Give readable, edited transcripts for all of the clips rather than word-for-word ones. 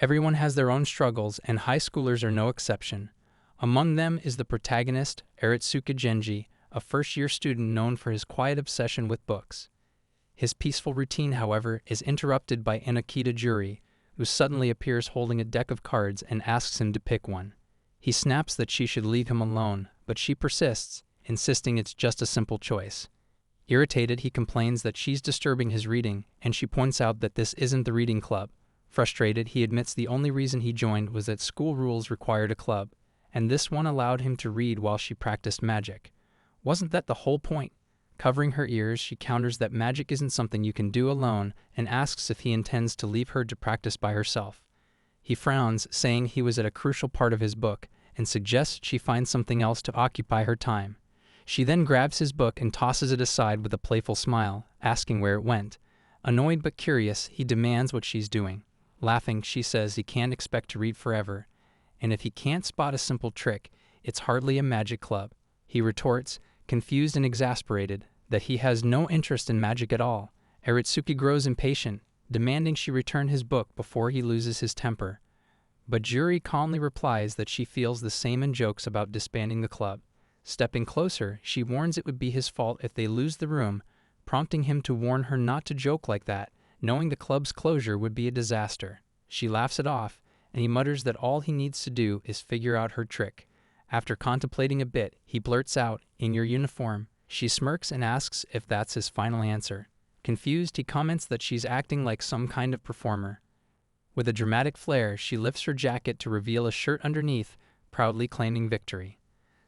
Everyone has their own struggles, and high schoolers are no exception. Among them is the protagonist, Aritsuka Genji, a first-year student known for his quiet obsession with books. His peaceful routine, however, is interrupted by Inokita Juri, who suddenly appears holding a deck of cards and asks him to pick one. He snaps that she should leave him alone, but she persists, insisting it's just a simple choice. Irritated, he complains that she's disturbing his reading, and she points out that this isn't the reading club. Frustrated, he admits the only reason he joined was that school rules required a club, and this one allowed him to read while she practiced magic. Wasn't that the whole point? Covering her ears, she counters that magic isn't something you can do alone and asks if he intends to leave her to practice by herself. He frowns, saying he was at a crucial part of his book, and suggests she find something else to occupy her time. She then grabs his book and tosses it aside with a playful smile, asking where it went. Annoyed but curious, he demands what she's doing. Laughing, she says he can't expect to read forever, and if he can't spot a simple trick, it's hardly a magic club. He retorts, confused and exasperated, that he has no interest in magic at all. Aritsuki grows impatient, demanding she return his book before he loses his temper. But Juri calmly replies that she feels the same and jokes about disbanding the club. Stepping closer, she warns it would be his fault if they lose the room, prompting him to warn her not to joke like that, knowing the club's closure would be a disaster. She laughs it off, and he mutters that all he needs to do is figure out her trick. After contemplating a bit, he blurts out, "In your uniform." She smirks and asks if that's his final answer. Confused, he comments that she's acting like some kind of performer. With a dramatic flair, she lifts her jacket to reveal a shirt underneath, proudly claiming victory.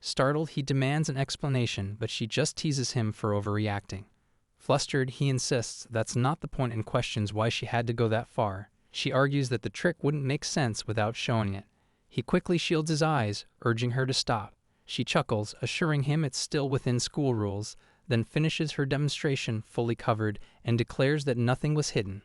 Startled, he demands an explanation, but she just teases him for overreacting. Flustered, he insists that's not the point and questions why she had to go that far. She argues that the trick wouldn't make sense without showing it. He quickly shields his eyes, urging her to stop. She chuckles, assuring him it's still within school rules, then finishes her demonstration fully covered and declares that nothing was hidden.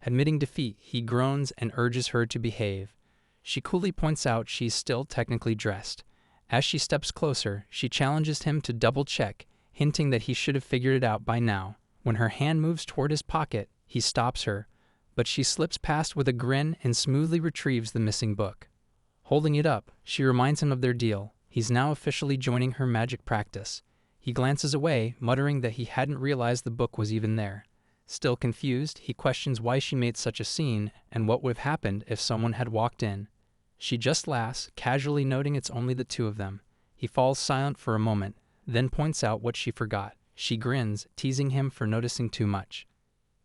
Admitting defeat, he groans and urges her to behave. She coolly points out she's still technically dressed. As she steps closer, she challenges him to double-check, hinting that he should have figured it out by now. When her hand moves toward his pocket, he stops her, but she slips past with a grin and smoothly retrieves the missing book. Holding it up, she reminds him of their deal. He's now officially joining her magic practice. He glances away, muttering that he hadn't realized the book was even there. Still confused, he questions why she made such a scene and what would have happened if someone had walked in. She just laughs, casually noting it's only the two of them. He falls silent for a moment, then points out what she forgot. She grins, teasing him for noticing too much.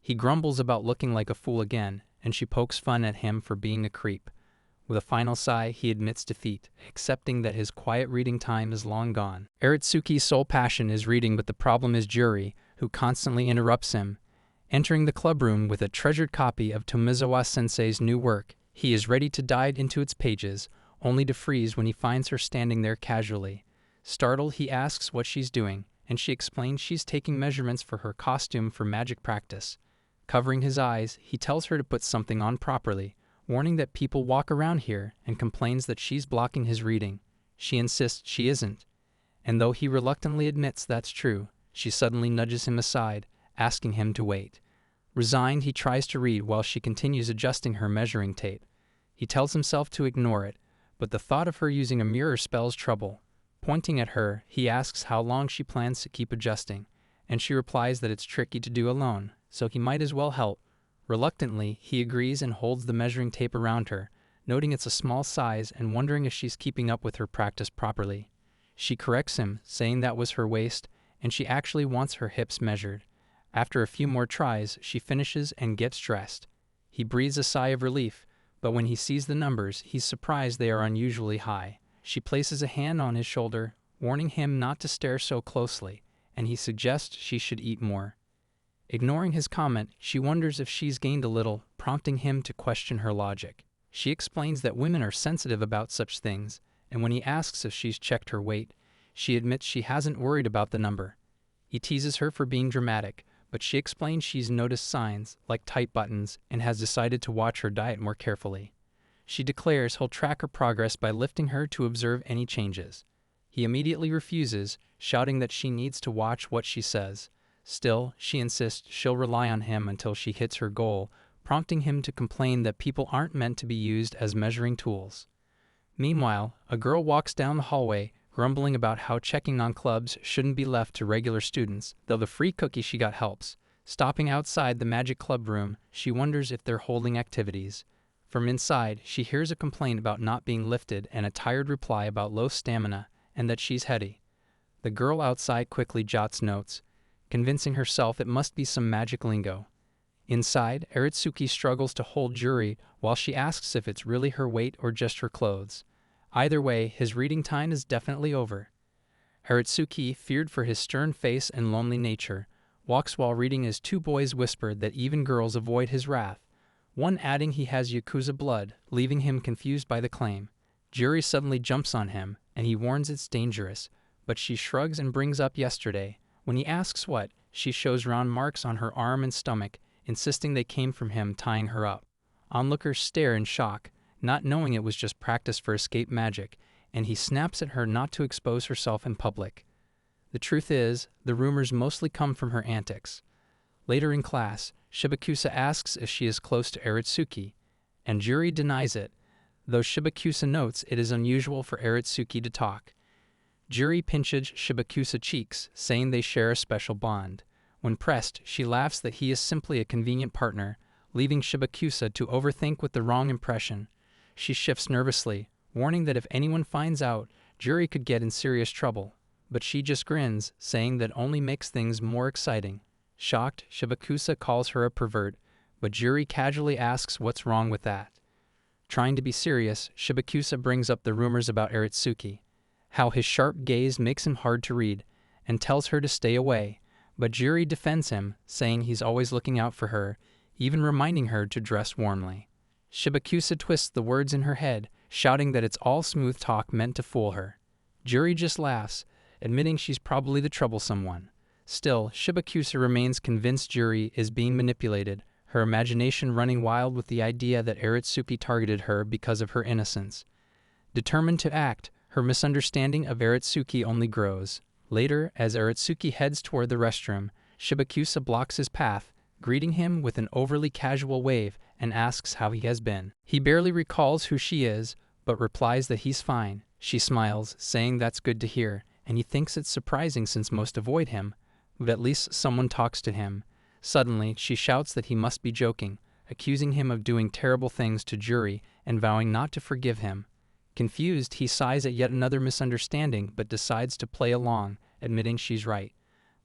He grumbles about looking like a fool again, and she pokes fun at him for being a creep. With a final sigh, he admits defeat, accepting that his quiet reading time is long gone. Aritsuki's sole passion is reading, but the problem is Juri, who constantly interrupts him. Entering the clubroom with a treasured copy of Tomizawa-sensei's new work, he is ready to dive into its pages, only to freeze when he finds her standing there casually. Startled, he asks what she's doing, and she explains she's taking measurements for her costume for magic practice. Covering his eyes, he tells her to put something on properly, warning that people walk around here, and complains that she's blocking his reading. She insists she isn't, and though he reluctantly admits that's true, she suddenly nudges him aside, asking him to wait. Resigned, he tries to read while she continues adjusting her measuring tape. He tells himself to ignore it, but the thought of her using a mirror spells trouble. Pointing at her, he asks how long she plans to keep adjusting, and she replies that it's tricky to do alone, so he might as well help. Reluctantly, he agrees and holds the measuring tape around her, noting it's a small size and wondering if she's keeping up with her practice properly. She corrects him, saying that was her waist, and she actually wants her hips measured. After a few more tries, she finishes and gets dressed. He breathes a sigh of relief, but when he sees the numbers, he's surprised they are unusually high. She places a hand on his shoulder, warning him not to stare so closely, and he suggests she should eat more. Ignoring his comment, she wonders if she's gained a little, prompting him to question her logic. She explains that women are sensitive about such things, and when he asks if she's checked her weight, she admits she hasn't worried about the number. He teases her for being dramatic, but she explains she's noticed signs, like tight buttons, and has decided to watch her diet more carefully. She declares he'll track her progress by lifting her to observe any changes. He immediately refuses, shouting that she needs to watch what she says. Still, she insists she'll rely on him until she hits her goal, prompting him to complain that people aren't meant to be used as measuring tools. Meanwhile, a girl walks down the hallway, grumbling about how checking on clubs shouldn't be left to regular students, though the free cookie she got helps. Stopping outside the magic club room, she wonders if they're holding activities. From inside, she hears a complaint about not being lifted and a tired reply about low stamina and that she's heady. The girl outside quickly jots notes, convincing herself it must be some magic lingo. Inside, Aritsuki struggles to hold Juri while she asks if it's really her weight or just her clothes. Either way, his reading time is definitely over. Aritsuki, feared for his stern face and lonely nature, walks while reading as two boys whisper that even girls avoid his wrath, one adding he has Yakuza blood, leaving him confused by the claim. Juri suddenly jumps on him, and he warns it's dangerous, but she shrugs and brings up yesterday. When he asks what, she shows round marks on her arm and stomach, insisting they came from him tying her up. Onlookers stare in shock, not knowing it was just practice for escape magic, and he snaps at her not to expose herself in public. The truth is, the rumors mostly come from her antics. Later in class, Shibakusa asks if she is close to Aritsuki, and Juri denies it, though Shibakusa notes it is unusual for Aritsuki to talk. Juri pinches Shibakusa's cheeks, saying they share a special bond. When pressed, she laughs that he is simply a convenient partner, leaving Shibakusa to overthink with the wrong impression. She shifts nervously, warning that if anyone finds out, Juri could get in serious trouble. But she just grins, saying that only makes things more exciting. Shocked, Shibakusa calls her a pervert, but Juri casually asks what's wrong with that. Trying to be serious, Shibakusa brings up the rumors about Aritsuki, how his sharp gaze makes him hard to read, and tells her to stay away. But Juri defends him, saying he's always looking out for her, even reminding her to dress warmly. Shibakusa twists the words in her head, shouting that it's all smooth talk meant to fool her. Juri just laughs, admitting she's probably the troublesome one. Still, Shibakusa remains convinced Juri is being manipulated, her imagination running wild with the idea that Aritsuki targeted her because of her innocence. Determined to act, her misunderstanding of Aritsuki only grows. Later, as Aritsuki heads toward the restroom, Shibakusa blocks his path, greeting him with an overly casual wave and asks how he has been. He barely recalls who she is, but replies that he's fine. She smiles, saying that's good to hear, and he thinks it's surprising since most avoid him, but at least someone talks to him. Suddenly, she shouts that he must be joking, accusing him of doing terrible things to Juri and vowing not to forgive him. Confused, he sighs at yet another misunderstanding but decides to play along, admitting she's right.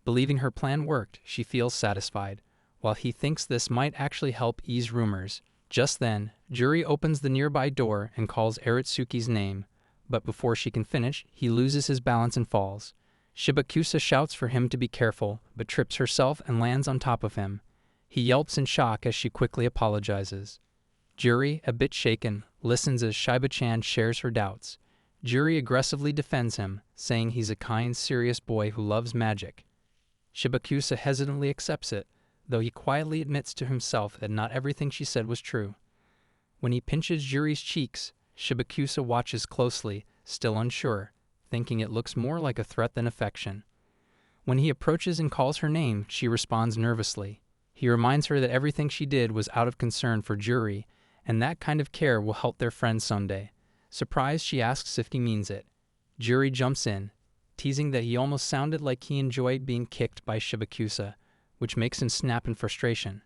Believing her plan worked, she feels satisfied, while he thinks this might actually help ease rumors. Just then, Juri opens the nearby door and calls Aritsuki's name, but before she can finish, he loses his balance and falls. Shibakusa shouts for him to be careful, but trips herself and lands on top of him. He yelps in shock as she quickly apologizes. Juri, a bit shaken, listens as Shiba-chan shares her doubts. Juri aggressively defends him, saying he's a kind, serious boy who loves magic. Shibakusa hesitantly accepts it, though he quietly admits to himself that not everything she said was true. When he pinches Juri's cheeks, Shibakusa watches closely, still unsure, thinking it looks more like a threat than affection. When he approaches and calls her name, she responds nervously. He reminds her that everything she did was out of concern for Juri, and that kind of care will help their friend someday. Surprised, she asks if he means it. Juri jumps in, teasing that he almost sounded like he enjoyed being kicked by Shibakusa, which makes him snap in frustration.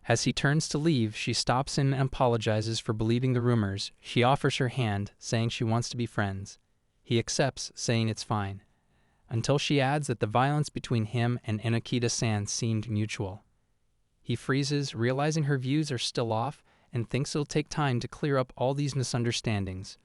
As he turns to leave, she stops him and apologizes for believing the rumors. She offers her hand, saying she wants to be friends. He accepts, saying it's fine, until she adds that the violence between him and Enokita-san seemed mutual. He freezes, realizing her views are still off, and thinks it'll take time to clear up all these misunderstandings.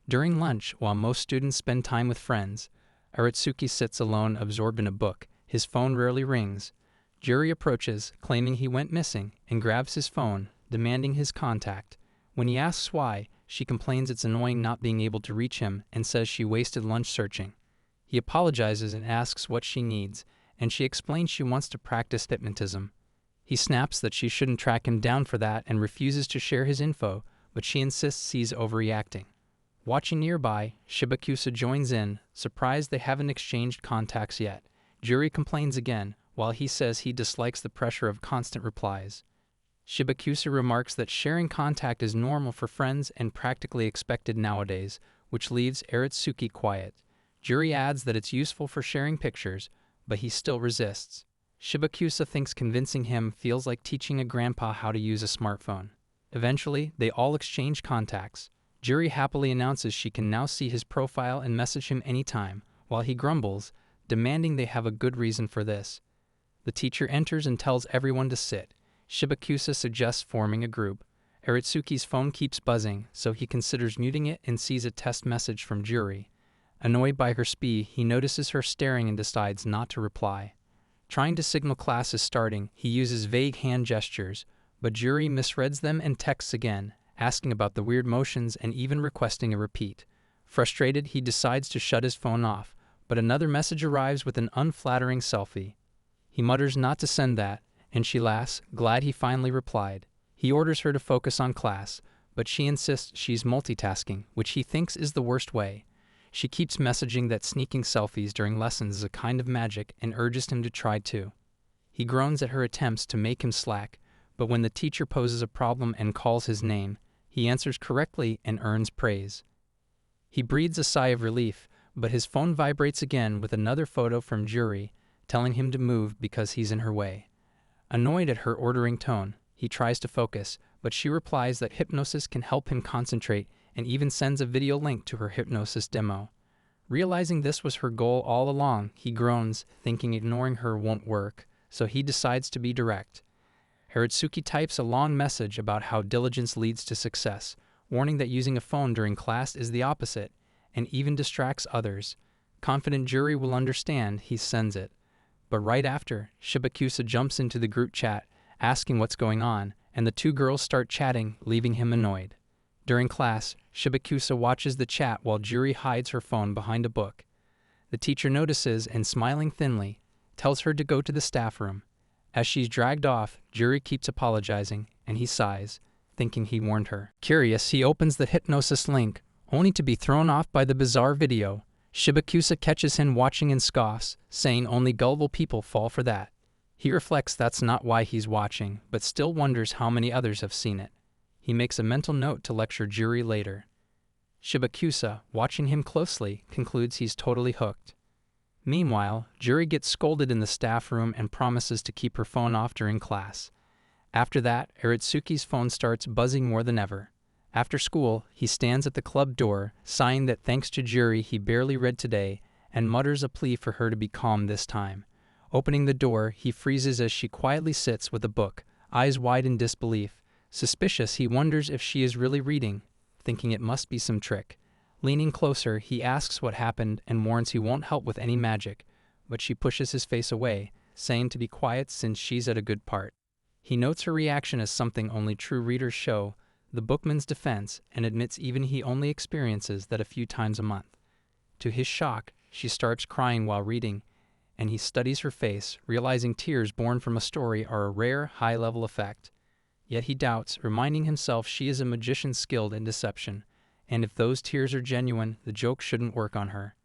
During lunch, while most students spend time with friends, Aritsuki sits alone, absorbed in a book. His phone rarely rings. Juri approaches, claiming he went missing, and grabs his phone, demanding his contact. When he asks why, she complains it's annoying not being able to reach him and says she wasted lunch searching. He apologizes and asks what she needs, and she explains she wants to practice hypnotism. He snaps that she shouldn't track him down for that and refuses to share his info, but she insists he's overreacting. Watching nearby, Shibakusa joins in, surprised they haven't exchanged contacts yet. Juri complains again, while he says he dislikes the pressure of constant replies. Shibakusa remarks that sharing contact is normal for friends and practically expected nowadays, which leaves Aratsuki quiet. Juri adds that it's useful for sharing pictures, but he still resists. Shibakusa thinks convincing him feels like teaching a grandpa how to use a smartphone. Eventually, they all exchange contacts. Juri happily announces she can now see his profile and message him anytime, while he grumbles, demanding they have a good reason for this. The teacher enters and tells everyone to sit. Shibakusa suggests forming a group. Aratsuki's phone keeps buzzing, so he considers muting it and sees a test message from Juri. Annoyed by her speed, he notices her staring and decides not to reply. Trying to signal class is starting, he uses vague hand gestures, but Juri misreads them and texts again, asking about the weird motions and even requesting a repeat. Frustrated, he decides to shut his phone off, but another message arrives with an unflattering selfie. He mutters not to send that, and she laughs, glad he finally replied. He orders her to focus on class, but she insists she's multitasking, which he thinks is the worst way. She keeps messaging that sneaking selfies during lessons is a kind of magic and urges him to try too. He groans at her attempts to make him slack, but when the teacher poses a problem and calls his name, he answers correctly and earns praise. He breathes a sigh of relief, but his phone vibrates again with another photo from Juri, telling him to move because he's in her way. Annoyed at her ordering tone, he tries to focus, but she replies that hypnosis can help him concentrate and even sends a video link to her hypnosis demo. Realizing this was her goal all along, he groans, thinking ignoring her won't work, so he decides to be direct. Aratsuki types a long message about how diligence leads to success, warning that using a phone during class is the opposite, and even distracts others. Confident Juri will understand, he sends it. But right after, Shibakusa jumps into the group chat, asking what's going on, and the two girls start chatting, leaving him annoyed. During class, Shibakusa watches the chat while Juri hides her phone behind a book. The teacher notices and, smiling thinly, tells her to go to the staff room. As she's dragged off, Juri keeps apologizing, and he sighs, thinking he warned her. Curious, he opens the hypnosis link, only to be thrown off by the bizarre video. Shibakusa catches him watching and scoffs, saying only gullible people fall for that. He reflects that's not why he's watching, but still wonders how many others have seen it. He makes a mental note to lecture Juri later. Shibakusa, watching him closely, concludes he's totally hooked. Meanwhile, Juri gets scolded in the staff room and promises to keep her phone off during class. After that, Aratsuki's phone starts buzzing more than ever. After school, he stands at the club door, sighing that thanks to Juri he barely read today, and mutters a plea for her to be calm this time. Opening the door, he freezes as she quietly sits with a book, eyes wide in disbelief. Suspicious, he wonders if she is really reading, thinking it must be some trick. Leaning closer, he asks what happened and warns he won't help with any magic, but she pushes his face away, saying to be quiet since she's at a good part. He notes her reaction as something only true readers show, the bookman's defense, and admits even he only experiences that a few times a month. To his shock, she starts crying while reading, and he studies her face, realizing tears born from a story are a rare, high-level effect. Yet he doubts, reminding himself she is a magician skilled in deception, and if those tears are genuine, the joke shouldn't work on her.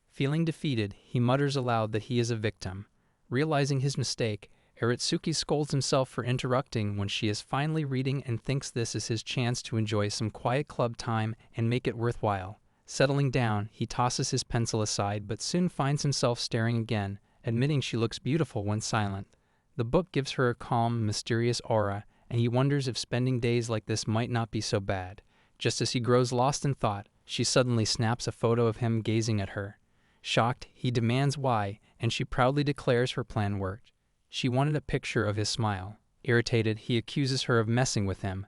Feeling defeated, he mutters aloud that he is a victim. Realizing his mistake, Aratsuki scolds himself for interrupting when she is finally reading and thinks this is his chance to enjoy some quiet club time and make it worthwhile. Settling down, he tosses his pencil aside but soon finds himself staring again, admitting she looks beautiful when silent. The book gives her a calm, mysterious aura, and he wonders if spending days like this might not be so bad. Just as he grows lost in thought, she suddenly snaps a photo of him gazing at her. Shocked, he demands why, and she proudly declares her plan worked. She wanted a picture of his smile. Irritated, he accuses her of messing with him,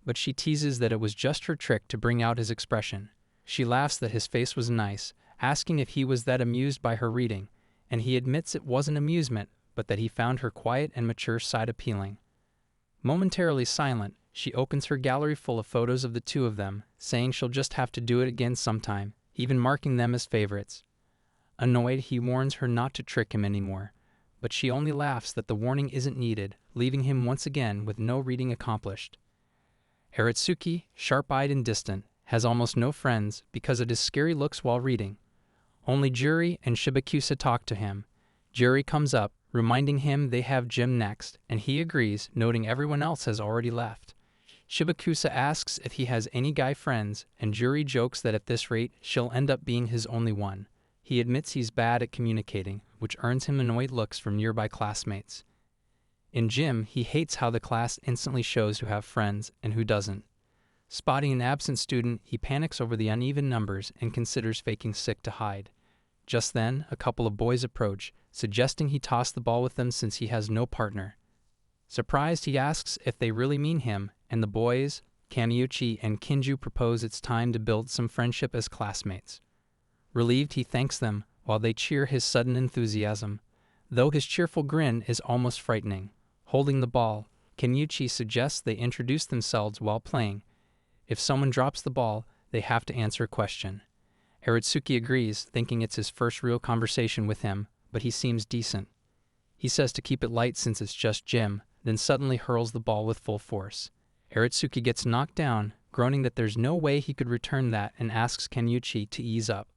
but she teases that it was just her trick to bring out his expression. She laughs that his face was nice, asking if he was that amused by her reading, and he admits it wasn't amusement, but that he found her quiet and mature side appealing. Momentarily silent, she opens her gallery full of photos of the two of them, saying she'll just have to do it again sometime, even marking them as favorites. Annoyed, he warns her not to trick him anymore, but she only laughs that the warning isn't needed, leaving him once again with no reading accomplished. Aratsuki, sharp-eyed and distant, has almost no friends because of his scary looks while reading. Only Juri and Shibakusa talk to him. Juri comes up, reminding him they have gym next, and he agrees, noting everyone else has already left. Shibakusa asks if he has any guy friends, and Juri jokes that at this rate, she'll end up being his only one. He admits he's bad at communicating, which earns him annoyed looks from nearby classmates. In gym, he hates how the class instantly shows who have friends and who doesn't. Spotting an absent student, he panics over the uneven numbers and considers faking sick to hide. Just then, a couple of boys approach, suggesting he toss the ball with them since he has no partner. Surprised, he asks if they really mean him, and the boys, Kamiuchi and Kinju, propose it's time to build some friendship as classmates. Relieved, he thanks them, while they cheer his sudden enthusiasm, though his cheerful grin is almost frightening. Holding the ball, Kamiuchi suggests they introduce themselves while playing. If someone drops the ball, they have to answer a question. Aratsuki agrees, thinking it's his first real conversation with him, but he seems decent. He says to keep it light since it's just gym, then suddenly hurls the ball with full force. Aratsuki gets knocked down, groaning that there's no way he could return that, and asks Kamiuchi to ease up.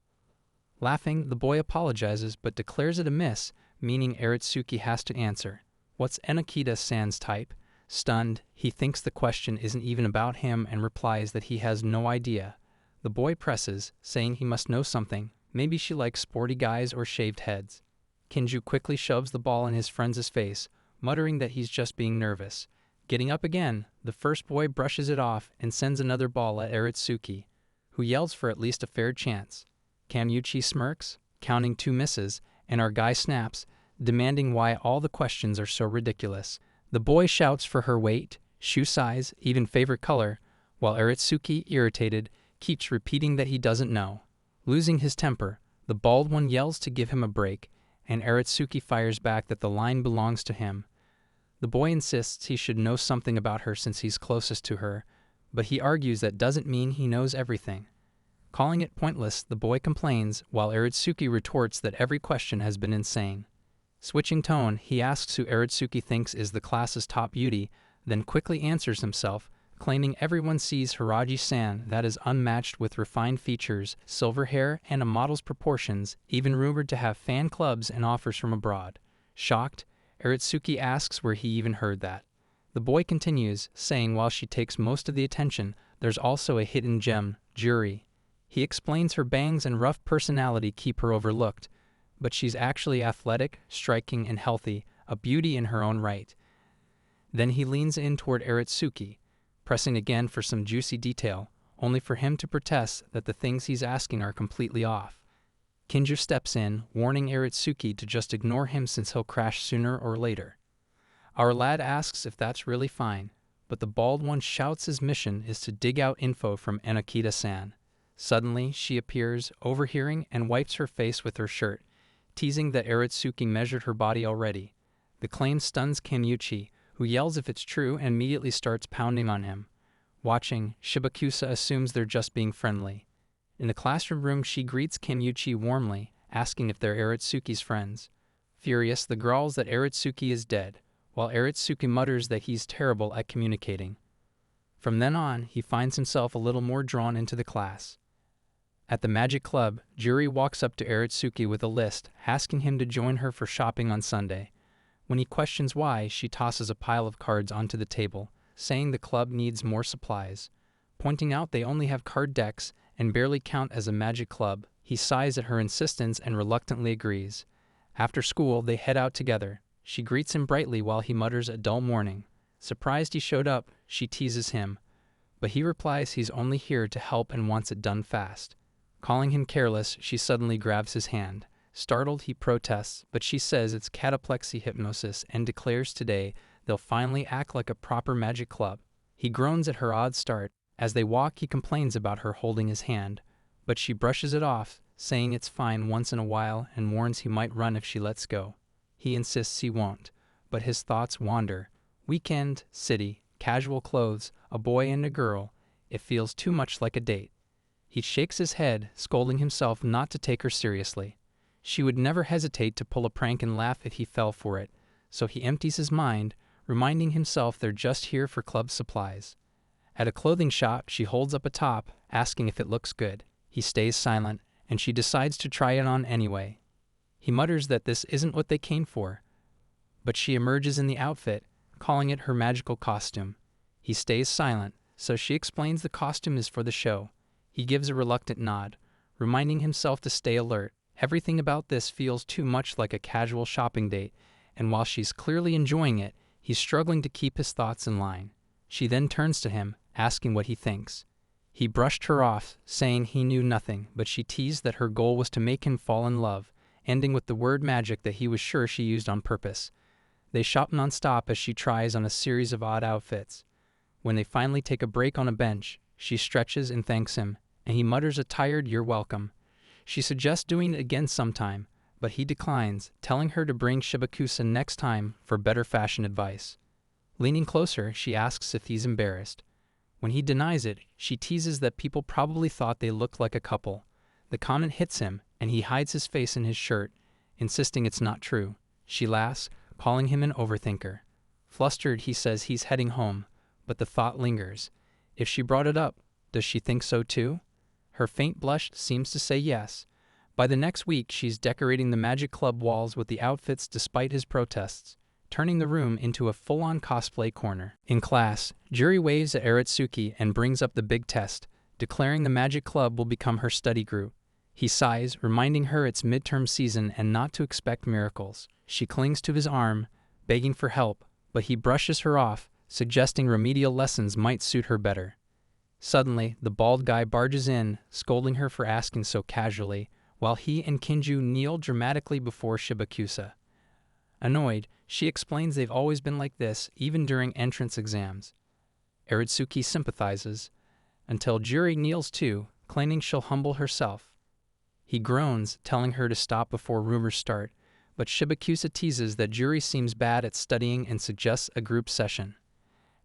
Laughing, the boy apologizes but declares it a miss, meaning Aratsuki has to answer. What's Enokita-san's type? Stunned, he thinks the question isn't even about him and replies that he has no idea. The boy presses, saying he must know something. Maybe she likes sporty guys or shaved heads. Kinju quickly shoves the ball in his friend's face, muttering that he's just being nervous. Getting up again, the first boy brushes it off and sends another ball at Aratsuki, who yells for at least a fair chance. Kamiuchi smirks, counting 2 misses, and our guy snaps, demanding why all the questions are so ridiculous. The boy shouts for her weight, shoe size, even favorite color, while Aratsuki, irritated, keeps repeating that he doesn't know. Losing his temper, the bald one yells to give him a break, and Aratsuki fires back that the line belongs to him. The boy insists he should know something about her since he's closest to her, but he argues that doesn't mean he knows everything. Calling it pointless, the boy complains, while Aratsuki retorts that every question has been insane. Switching tone, he asks who Aratsuki thinks is the class's top beauty, then quickly answers himself, claiming everyone sees Hiraji-san, that is unmatched with refined features, silver hair, and a model's proportions, even rumored to have fan clubs and offers from abroad. Shocked, Aratsuki asks where he even heard that. The boy continues, saying while she takes most of the attention, there's also a hidden gem, Juri. He explains her bangs and rough personality keep her overlooked, but she's actually athletic, striking, and healthy, a beauty in her own right. Then he leans in toward Aratsuki, pressing again for some juicy detail, only for him to protest that the things he's asking are completely off. Kinju steps in, warning Aratsuki to just ignore him since he'll crash sooner or later. Our lad asks if that's really fine, but the bald one shouts his mission is to dig out info from Enokita-san. Suddenly, she appears, overhearing, and wipes her face with her shirt, teasing that Aratsuki measured her body already. The claim stuns Kamiuchi, who yells if it's true and immediately starts pounding on him. Watching, Shibakusa assumes they're just being friendly. In the classroom room, she greets Kamiuchi warmly, asking if they're Aratsuki's friends. Furious, the growls that Aratsuki is dead, while Aratsuki mutters that he's terrible at communicating. From then on, he finds himself a little more drawn into the class. At the Magic Club, Juri walks up to Aratsuki with a list, asking him to join her for shopping on Sunday. When he questions why, she tosses a pile of cards onto the table, saying the club needs more supplies. Pointing out they only have card decks and barely count as a magic club, he sighs at her insistence and reluctantly agrees. After school, they head out together. She greets him brightly while he mutters a dull morning. Surprised he showed up, she teases him, but he replies he's only here to help and wants it done fast. Calling him careless, she suddenly grabs his hand. Startled, he protests, but she says it's cataplexy hypnosis and declares today they'll finally act like a proper magic club. He groans at her odd start. As they walk, he complains about her holding his hand, but she brushes it off, saying it's fine once in a while and warns he might run if she lets go. He insists he won't, but his thoughts wander. Weekend, city, casual clothes, a boy and a girl. It feels too much like a date. He shakes his head, scolding himself not to take her seriously. She would never hesitate to pull a prank and laugh if he fell for it, so he empties his mind, reminding himself they're just here for club supplies. At a clothing shop, she holds up a top, asking if it looks good. He stays silent, and she decides to try it on anyway. He mutters that this isn't what they came for, but she emerges in the outfit, calling it her magical costume. He stays silent, so she explains the costume is for the show. He gives a reluctant nod, reminding himself to stay alert. Everything about this feels too much like a casual shopping date, and while she's clearly enjoying it, he's struggling to keep his thoughts in line. She then turns to him, asking what he thinks. He brushed her off, saying he knew nothing, but she teased that her goal was to make him fall in love, ending with the word magic that he was sure she used on purpose. They shop nonstop as she tries on a series of odd outfits. When they finally take a break on a bench, she stretches and thanks him, and he mutters a tired "you're welcome." She suggests doing it again sometime, but he declines, telling her to bring Shibakusa next time for better fashion advice. Leaning closer, she asks if he's embarrassed. When he denies it, she teases that people probably thought they looked like a couple. The comment hits him, and he hides his face in his shirt, insisting it's not true. She laughs, calling him an overthinker. Flustered, he says he's heading home, but the thought lingers. If she brought it up, does she think so too? Her faint blush seems to say yes. By the next week, she's decorating the Magic Club walls with the outfits despite his protests, turning the room into a full-on cosplay corner. In class, Juri waves at Aratsuki and brings up the big test, declaring the Magic Club will become her study group. He sighs, reminding her it's midterm season and not to expect miracles. She clings to his arm, begging for help, but he brushes her off, suggesting remedial lessons might suit her better. Suddenly, the bald guy barges in, scolding her for asking so casually, while he and Kinju kneel dramatically before Shibakusa. Annoyed, she explains they've always been like this, even during entrance exams. Aratsuki sympathizes, until Juri kneels too, claiming she'll humble herself. He groans, telling her to stop before rumors start, but Shibakusa teases that Juri seems bad at studying and suggests a group session.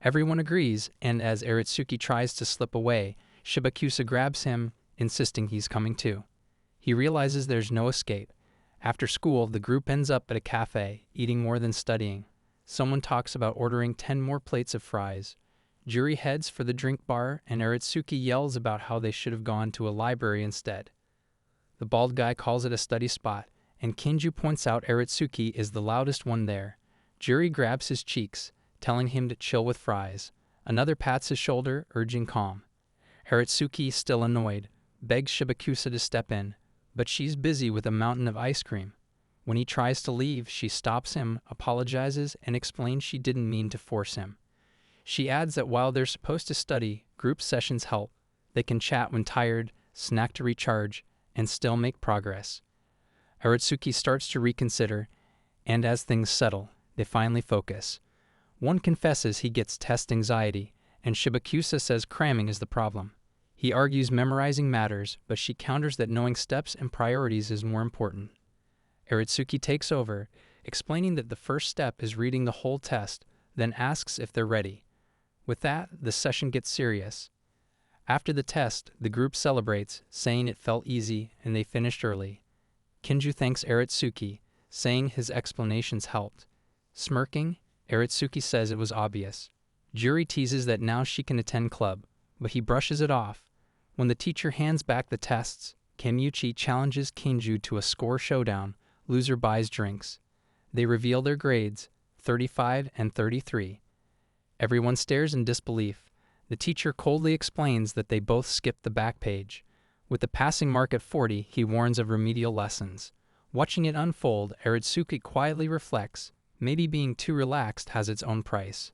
Everyone agrees, and as Aratsuki tries to slip away, Shibakusa grabs him, insisting he's coming too. He realizes there's no escape. After school, the group ends up at a cafe, eating more than studying. Someone talks about ordering 10 more plates of fries. Juri heads for the drink bar, and Aratsuki yells about how they should have gone to a library instead. The bald guy calls it a study spot, and Kinju points out Aratsuki is the loudest one there. Juri grabs his cheeks, telling him to chill with fries. Another pats his shoulder, urging calm. Aratsuki, still annoyed, begs Shibakusa to step in, but she's busy with a mountain of ice cream. When he tries to leave, she stops him, apologizes, and explains she didn't mean to force him. She adds that while they're supposed to study, group sessions help. They can chat when tired, snack to recharge, and still make progress. Aratsuki starts to reconsider, and as things settle, they finally focus. One confesses he gets test anxiety, and Shibakusa says cramming is the problem. He argues memorizing matters, but she counters that knowing steps and priorities is more important. Aratsuki takes over, explaining that the first step is reading the whole test, then asks if they're ready. With that, the session gets serious. After the test, the group celebrates, saying it felt easy and they finished early. Kinju thanks Aratsuki, saying his explanations helped. Smirking, Aratsuki says it was obvious. Juri teases that now she can attend club, but he brushes it off. When the teacher hands back the tests, Kamiuchi challenges Kinju to a score showdown. Loser buys drinks. They reveal their grades, 35 and 33. Everyone stares in disbelief. The teacher coldly explains that they both skipped the back page. With the passing mark at 40, he warns of remedial lessons. Watching it unfold, Aratsuki quietly reflects, maybe being too relaxed has its own price.